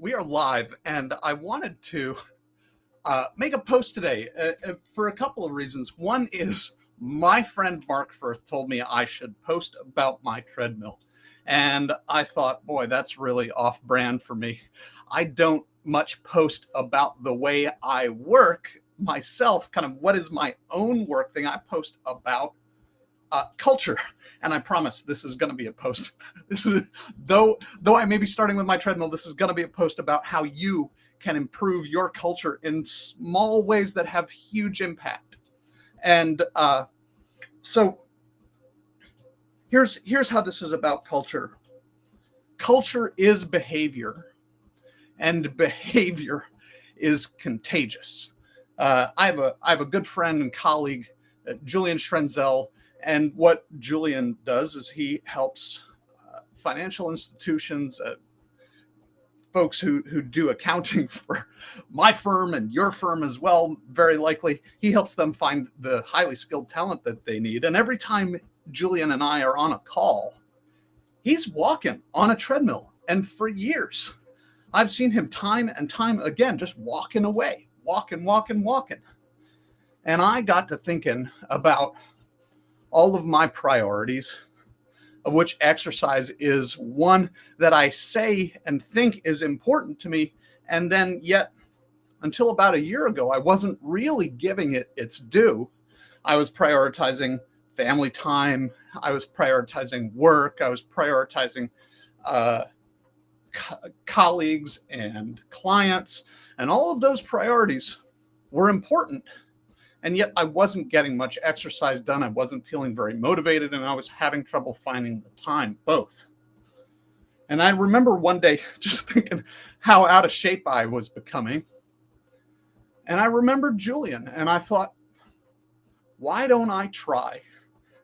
We are live, and I wanted to make a post today for a couple of reasons. One is my friend Mark Firth told me I should post about my treadmill. And I thought, boy, that's really off brand for me. I don't much post about the way I work myself, kind of what is my own work thing. I post about culture, and I promise this is going to be a post. This is though I may be starting with my treadmill. This is going to be a post about how you can improve your culture in small ways that have huge impact. And so here's how this is about culture. Culture is behavior, and behavior is contagious. I have a good friend and colleague, Julian Schrenzel. And what Julian does is he helps financial institutions, folks who do accounting for my firm and your firm as well, very likely. He helps them find the highly skilled talent that they need. And every time Julian and I are on a call, he's walking on a treadmill. And for years, I've seen him time and time again, just walking away, walking. And I got to thinking about all of my priorities, of which exercise is one that I say and think is important to me. And then yet, until about a year ago, I wasn't really giving it its due. I was prioritizing family time. I was prioritizing work. I was prioritizing colleagues and clients. And all of those priorities were important. And yet I wasn't getting much exercise done. I wasn't feeling very motivated, and I was having trouble finding the time, both. And I remember one day just thinking how out of shape I was becoming. And I remembered Julian, and I thought, why don't I try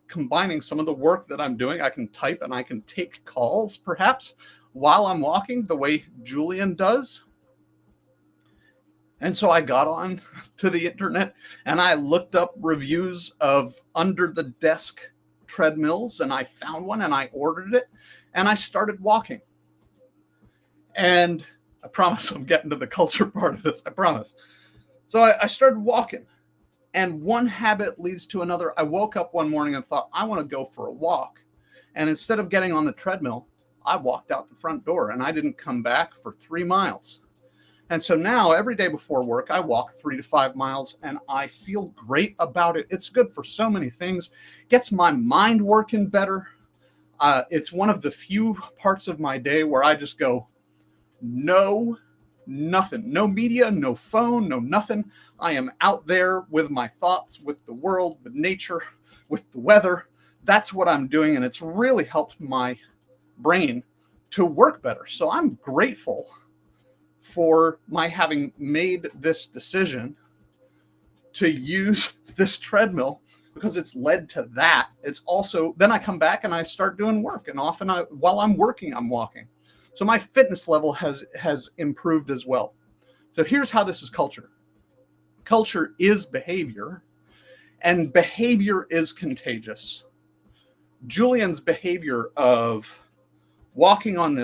combining some of the work that I'm doing? I can type and I can take calls, perhaps, while I'm walking the way Julian does. And so I got on to the internet and I looked up reviews of under the desk treadmills, and I found one and I ordered it and I started walking. And I promise I'm getting to the culture part of this, I promise. So I started walking, and one habit leads to another. I woke up one morning and thought, I want to go for a walk. And instead of getting on the treadmill, I walked out the front door, and I didn't come back for 3 miles. And so now every day before work, I walk 3 to 5 miles, and I feel great about it. It's good for so many things. Gets my mind working better. It's one of the few parts of my day where I just go, no, nothing. No media, no phone, no nothing. I am out there with my thoughts, with the world, with nature, with the weather. That's what I'm doing, and it's really helped my brain to work better. So I'm grateful for my having made this decision to use this treadmill, because it's led to that. It's also, then I come back and I start doing work, and often while I'm working, I'm walking. So my fitness level has improved as well. So here's how this is culture. Culture is behavior, and behavior is contagious. Julian's behavior of walking on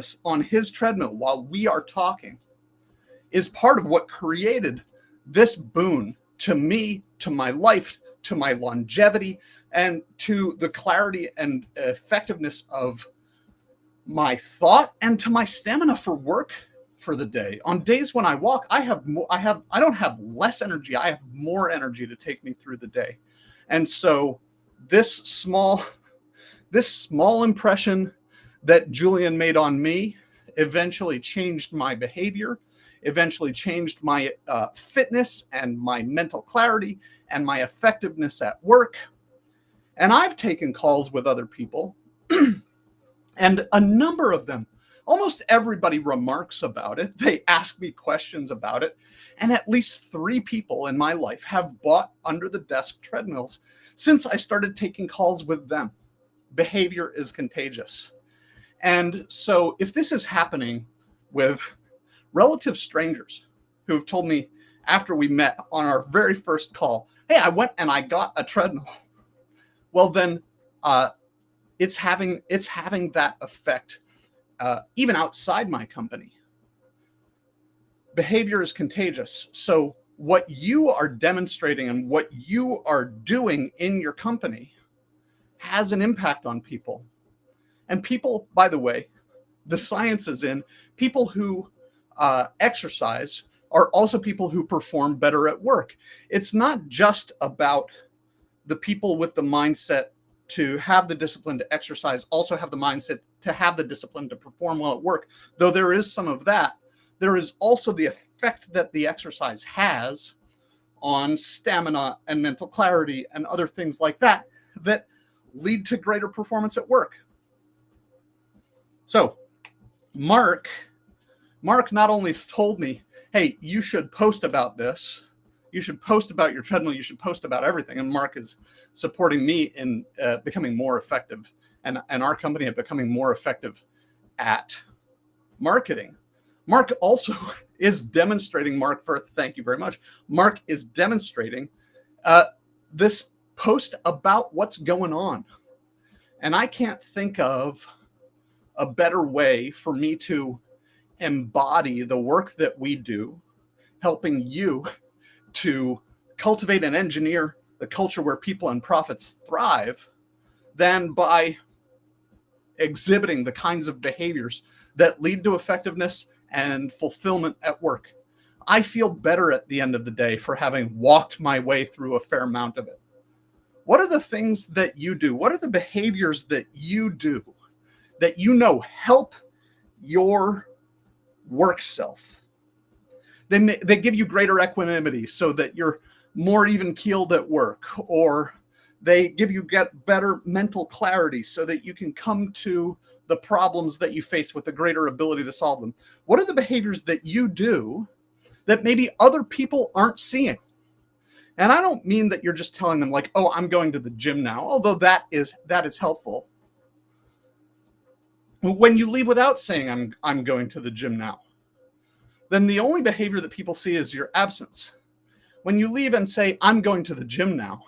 his treadmill while we are talking is part of what created this boon to me, to my life, to my longevity, and to the clarity and effectiveness of my thought, and to my stamina for work for the day. On days when I walk, I don't have less energy. I have more energy to take me through the day. And so this small impression that Julian made on me eventually changed my behavior, eventually changed my fitness and my mental clarity and my effectiveness at work. And I've taken calls with other people, and a number of them, almost everybody remarks about it. They ask me questions about it. And at least 3 people in my life have bought under the desk treadmills since I started taking calls with them. Behavior is contagious. And so if this is happening with relative strangers who have told me after we met on our very first call, hey, I went and I got a treadmill. Well, then it's having that effect even outside my company. behavior is contagious. So what you are demonstrating and what you are doing in your company has an impact on people. And people, by the way, the science is in, people who exercise are also people who perform better at work. It's not just about the people with the mindset to have the discipline to exercise, also have the mindset to have the discipline to perform well at work. Though there is some of that, there is also the effect that the exercise has on stamina and mental clarity and other things like that, that lead to greater performance at work. So Mark not only told me, hey, you should post about this, you should post about your treadmill, you should post about everything. And Mark is supporting me in becoming more effective, and our company at becoming more effective at marketing. Mark also is demonstrating, Mark Firth, thank you very much. Mark is demonstrating this post about what's going on. And I can't think of a better way for me to embody the work that we do, helping you to cultivate and engineer the culture where people and profits thrive, than by exhibiting the kinds of behaviors that lead to effectiveness and fulfillment at work. I feel better at the end of the day for having walked my way through a fair amount of it. What are the things that you do? What are the behaviors that you do that you know help your work self? They give you greater equanimity so that you're more even keeled at work, or they get better mental clarity so that you can come to the problems that you face with a greater ability to solve them. What are the behaviors that you do that maybe other people aren't seeing? And I don't mean that you're just telling them like, oh, I'm going to the gym now, although that is helpful. When you leave without saying I'm going to the gym now, then the only behavior that people see is your absence. When you leave and say, I'm going to the gym now,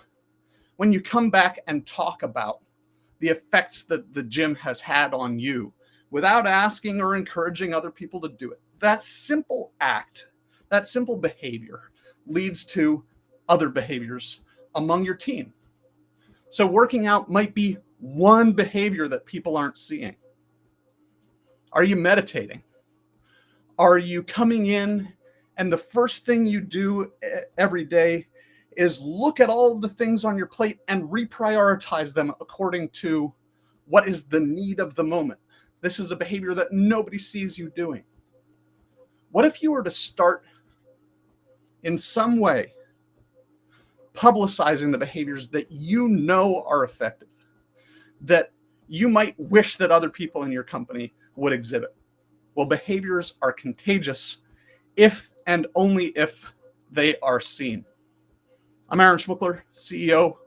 when you come back and talk about the effects that the gym has had on you without asking or encouraging other people to do it, that simple act, that simple behavior leads to other behaviors among your team. So working out might be one behavior that people aren't seeing. Are you meditating? Are you coming in and the first thing you do every day is look at all of the things on your plate and reprioritize them according to what is the need of the moment? This is a behavior that nobody sees you doing. What if you were to start in some way publicizing the behaviors that you know are effective, that you might wish that other people in your company would exhibit? Well, behaviors are contagious if and only if they are seen. I'm Aaron Schmuckler, CEO,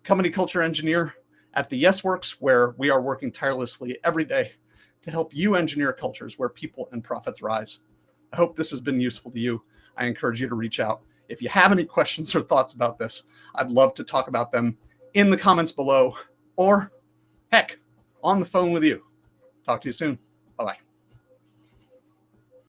company culture engineer at the Yes Works, where we are working tirelessly every day to help you engineer cultures where people and profits rise. I hope this has been useful to you. I encourage you to reach out. If you have any questions or thoughts about this, I'd love to talk about them in the comments below, or heck, on the phone with you. Talk to you soon.